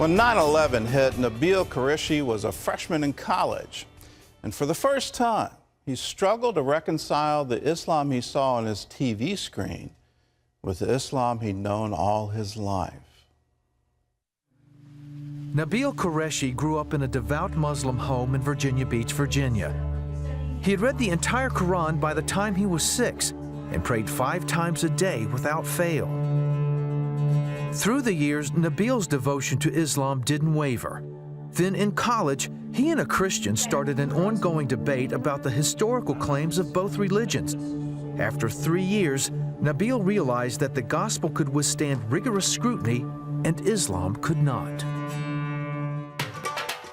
When 9/11 hit, Nabeel Qureshi was a freshman in college. And for the first time, he struggled to reconcile the Islam he saw on his TV screen with the Islam he'd known all his life. Nabeel Qureshi grew up in a devout Muslim home in Virginia Beach, Virginia. He had read the entire Quran by the time he was 6 and prayed 5 times a day without fail. Through the years, Nabeel's devotion to Islam didn't waver. Then in college, he and a Christian started an ongoing debate about the historical claims of both religions. After 3 years, Nabeel realized that the gospel could withstand rigorous scrutiny and Islam could not.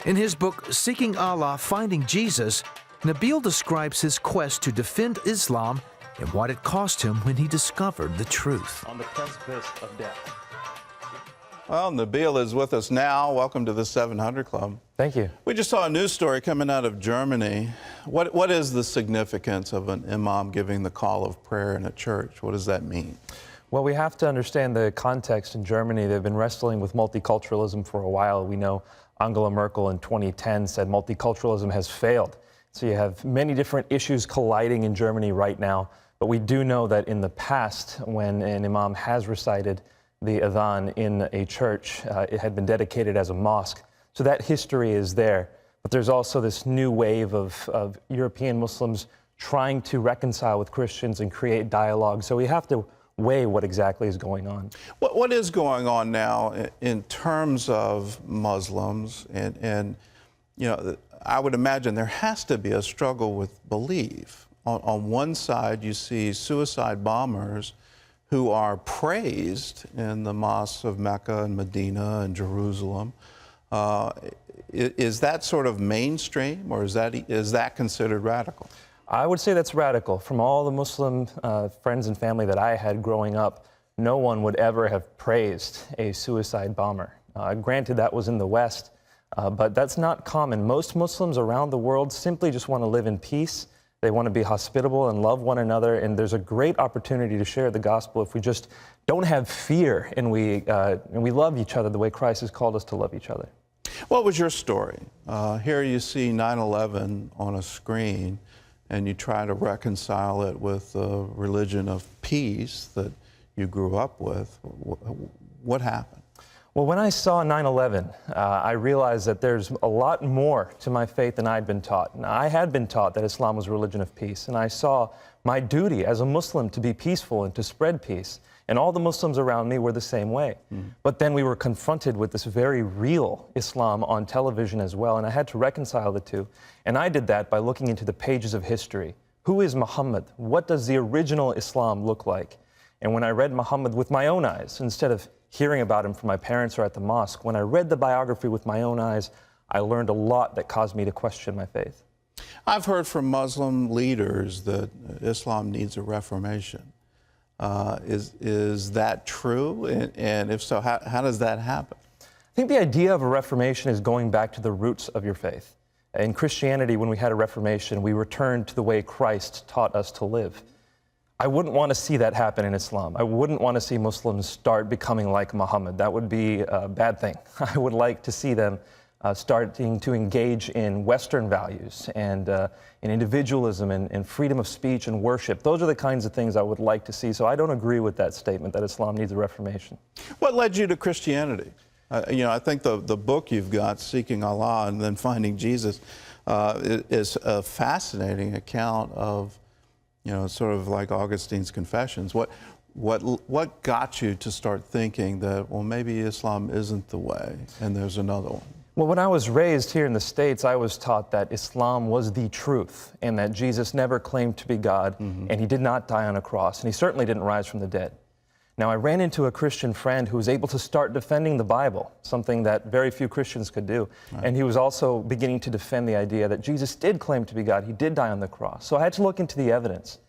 In his book, Seeking Allah, Finding Jesus, Nabeel describes his quest to defend Islam and what it cost him when he discovered the truth. On the precipice of death. Well, Nabeel is with us now. Welcome to the 700 Club. Thank you. We just saw a news story coming out of Germany. What is the significance of an imam giving the call of prayer in a church? What does that mean? Well, we have to understand the context in Germany. They've been wrestling with multiculturalism for a while. We know Angela Merkel in 2010 said multiculturalism has failed. So you have many different issues colliding in Germany right now. But we do know that in the past, when an imam has recited the adhan in a church, it had been dedicated as a mosque. So that history is there. But there's also this new wave of European Muslims trying to reconcile with Christians and create dialogue. So we have to weigh what exactly is going on. What is going on now in terms of Muslims? And you know, I would imagine there has to be a struggle with belief. On one side, you see suicide bombers who are praised in the mosques of Mecca and Medina and Jerusalem. Is that sort of mainstream, or is that considered radical? I would say that's radical. From all the Muslim friends and family that I had growing up, no one would ever have praised a suicide bomber. Granted, that was in the West, but that's not common. Most Muslims around the world simply just want to live in peace. They want to be hospitable and love one another, and there's a great opportunity to share the gospel if we just don't have fear and we love each other the way Christ has called us to love each other. What was your story? Here you see 9/11 on a screen, and you try to reconcile it with the religion of peace that you grew up with. What happened? Well, when I saw 9/11, I realized that there's a lot more to my faith than I'd been taught. Now, I had been taught that Islam was a religion of peace, and I saw my duty as a Muslim to be peaceful and to spread peace. And all the Muslims around me were the same way. But then we were confronted with this very real Islam on television as well, and I had to reconcile the two. And I did that by looking into the pages of history. Who is Muhammad? What does the original Islam look like? And when I read Muhammad with my own eyes, instead of hearing about him from my parents or at the mosque, when I read the biography with my own eyes, I learned a lot that caused me to question my faith. I've heard from Muslim leaders that Islam needs a reformation. Is that true? And if so, how does that happen? I think the idea of a reformation is going back to the roots of your faith. In Christianity, when we had a reformation, we returned to the way Christ taught us to live. I wouldn't want to see that happen in Islam. I wouldn't want to see Muslims start becoming like Muhammad. That would be a bad thing. I would like to see them starting to engage in Western values and in individualism and freedom of speech and worship. Those are the kinds of things I would like to see. So I don't agree with that statement that Islam needs a reformation. What led you to Christianity? You know, I think the book you've got, Seeking Allah and then Finding Jesus, is a fascinating account of, you know, sort of like Augustine's Confessions. What got you to start thinking that, well, maybe Islam isn't the way and there's another one? Well, when I was raised here in the States, I was taught that Islam was the truth and that Jesus never claimed to be God, and he did not die on a cross, and he certainly didn't rise from the dead. Now, I ran into a Christian friend who was able to start defending the Bible, something that very few Christians could do. Right. And he was also beginning to defend the idea that Jesus did claim to be God. He did die on the cross. So I had to look into the evidence.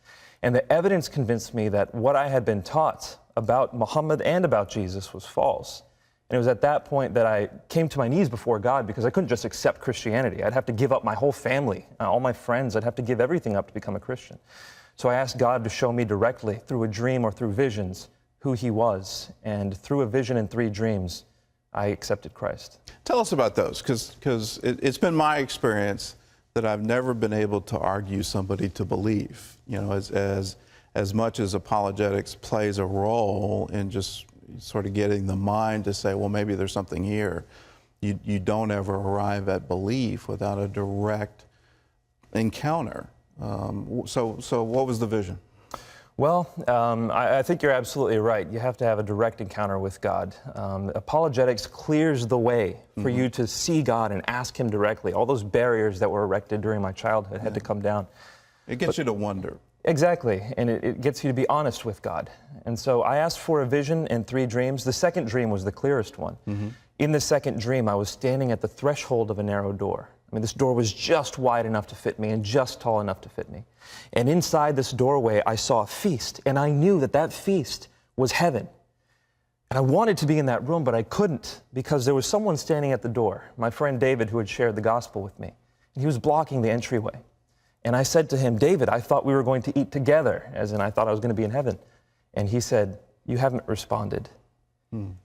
And the evidence convinced me that what I had been taught about Muhammad and about Jesus was false. And it was at that point that I came to my knees before God, because I couldn't just accept Christianity. I'd have to give up my whole family, all my friends. I'd have to give everything up to become a Christian. So I asked God to show me directly through a dream or through visions who he was. And through a vision and 3 dreams, I accepted Christ. Tell us about those, because it's been my experience that I've never been able to argue somebody to believe. You know, as much as apologetics plays a role in just sort of getting the mind to say, well, maybe there's something here, you don't ever arrive at belief without a direct encounter. So what was the vision? Well, I think you're absolutely right. You have to have a direct encounter with God. Apologetics clears the way for you to see God and ask Him directly. All those barriers that were erected during my childhood had to come down. It gets you to wonder. Exactly, and it gets you to be honest with God. And so I asked for a vision and 3 dreams. The second dream was the clearest one. In the second dream, I was standing at the threshold of a narrow door. I mean, this door was just wide enough to fit me and just tall enough to fit me. And inside this doorway, I saw a feast, and I knew that that feast was heaven. And I wanted to be in that room, but I couldn't because there was someone standing at the door, my friend David, who had shared the gospel with me. And he was blocking the entryway. And I said to him, David, I thought we were going to eat together, as in I thought I was going to be in heaven. And he said, you haven't responded.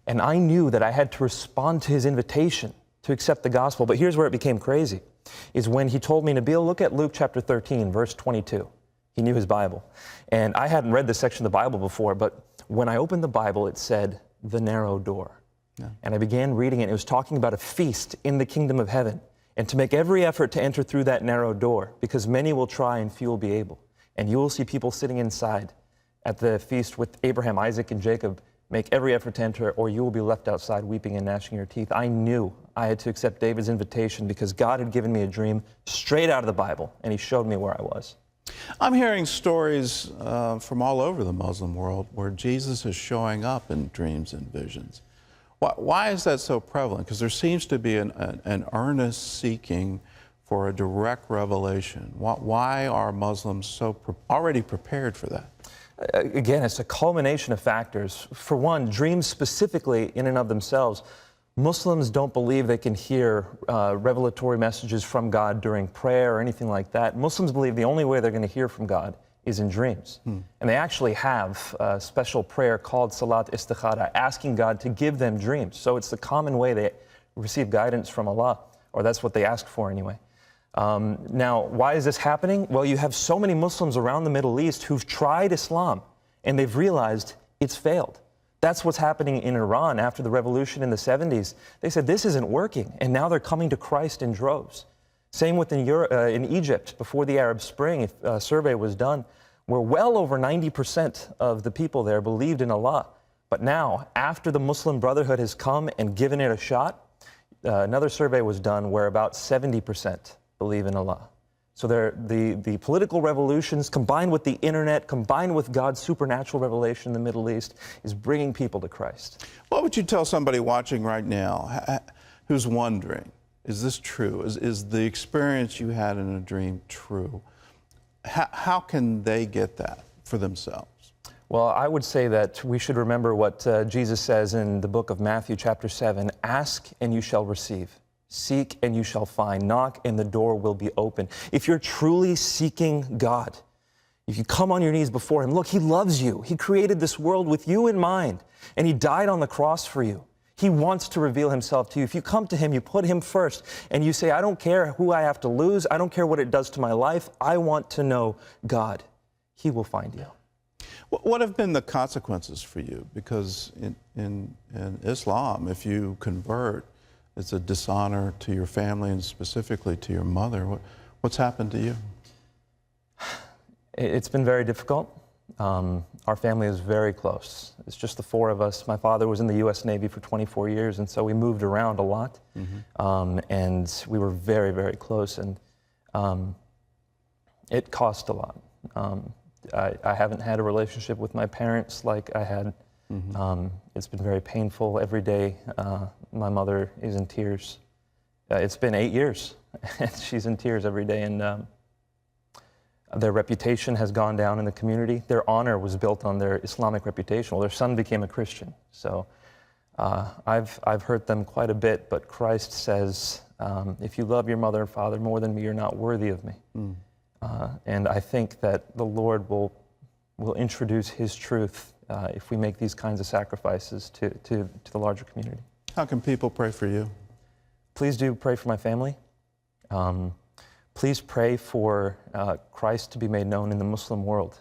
And I knew that I had to respond to his invitation to accept the gospel. But here's where it became crazy, is when he told me, Nabeel, look at Luke chapter 13, verse 22. He knew his Bible. And I hadn't read this section of the Bible before, but when I opened the Bible, it said, the narrow door. And I began reading it. It was talking about a feast in the kingdom of heaven, and to make every effort to enter through that narrow door, because many will try and few will be able. And you will see people sitting inside at the feast with Abraham, Isaac, and Jacob. Make every effort to enter, or you will be left outside weeping and gnashing your teeth. I knew I had to accept David's invitation because God had given me a dream straight out of the Bible, and He showed me where I was. I'm hearing stories from all over the Muslim world where Jesus is showing up in dreams and visions. Why is that so prevalent? Because there seems to be an earnest seeking for a direct revelation. Why are Muslims so already prepared for that? Again, it's a culmination of factors. For one, dreams specifically in and of themselves. Muslims don't believe they can hear revelatory messages from God during prayer or anything like that. Muslims believe the only way they're going to hear from God is in dreams. And they actually have a special prayer called Salat Istikhara, asking God to give them dreams. So it's the common way they receive guidance from Allah, or that's what they ask for anyway. Now, why is this happening? Well, you have so many Muslims around the Middle East who've tried Islam, and they've realized it's failed. That's what's happening in Iran after the revolution in the 70s. They said, this isn't working, and now they're coming to Christ in droves. Same with in Egypt, before the Arab Spring, a survey was done, where well over 90% of the people there believed in Allah. But now, after the Muslim Brotherhood has come and given it a shot, another survey was done where about 70% believe in Allah. So the political revolutions combined with the internet, combined with God's supernatural revelation in the Middle East, is bringing people to Christ. What would you tell somebody watching right now who's wondering, is this true? Is the experience you had in a dream true? How can they get that for themselves? Well, I would say that we should remember what Jesus says in the book of Matthew chapter 7, ask and you shall receive. Seek and you shall find. Knock and the door will be open. If you're truly seeking God, if you come on your knees before Him, look, He loves you. He created this world with you in mind, and He died on the cross for you. He wants to reveal Himself to you. If you come to Him, you put Him first, and you say, I don't care who I have to lose. I don't care what it does to my life. I want to know God. He will find you. What have been the consequences for you? Because in Islam, if you convert, it's a dishonor to your family and specifically to your mother. What's happened to you? It's been very difficult. Our family is very close. It's just the 4 of us. My father was in the U.S. Navy for 24 years, and so we moved around a lot. And we were very, very close, and it cost a lot. I haven't had a relationship with my parents like I had. It's been very painful. Every day, my mother is in tears. It's been 8 years, and she's in tears every day. And their reputation has gone down in the community. Their honor was built on their Islamic reputation. Well, their son became a Christian. So I've hurt them quite a bit, but Christ says, if you love your mother and father more than me, you're not worthy of me. And I think that the Lord will introduce His truth if we make these kinds of sacrifices to the larger community. How can people pray for you? Please do pray for my family. Please pray for Christ to be made known in the Muslim world.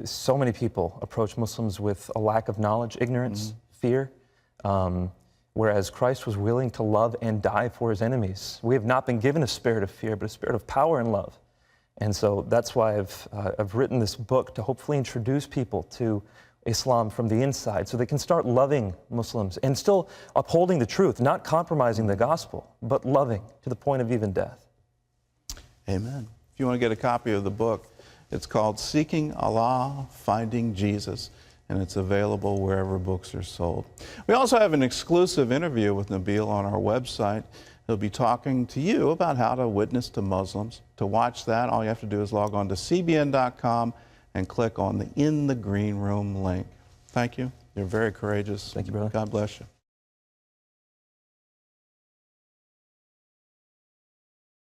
So many people approach Muslims with a lack of knowledge, ignorance, fear, whereas Christ was willing to love and die for his enemies. We have not been given a spirit of fear, but a spirit of power and love. And so that's why I've written this book, to hopefully introduce people to Islam from the inside, so they can start loving Muslims and still upholding the truth, not compromising the gospel, but loving to the point of even death. Amen. If you want to get a copy of the book, it's called Seeking Allah, Finding Jesus, and it's available wherever books are sold. We also have an exclusive interview with Nabeel on our website. He'll be talking to you about how to witness to Muslims. To watch that, all you have to do is log on to cbn.com and click on the In the Green Room link. Thank you. You're very courageous. Thank you, brother. God bless you.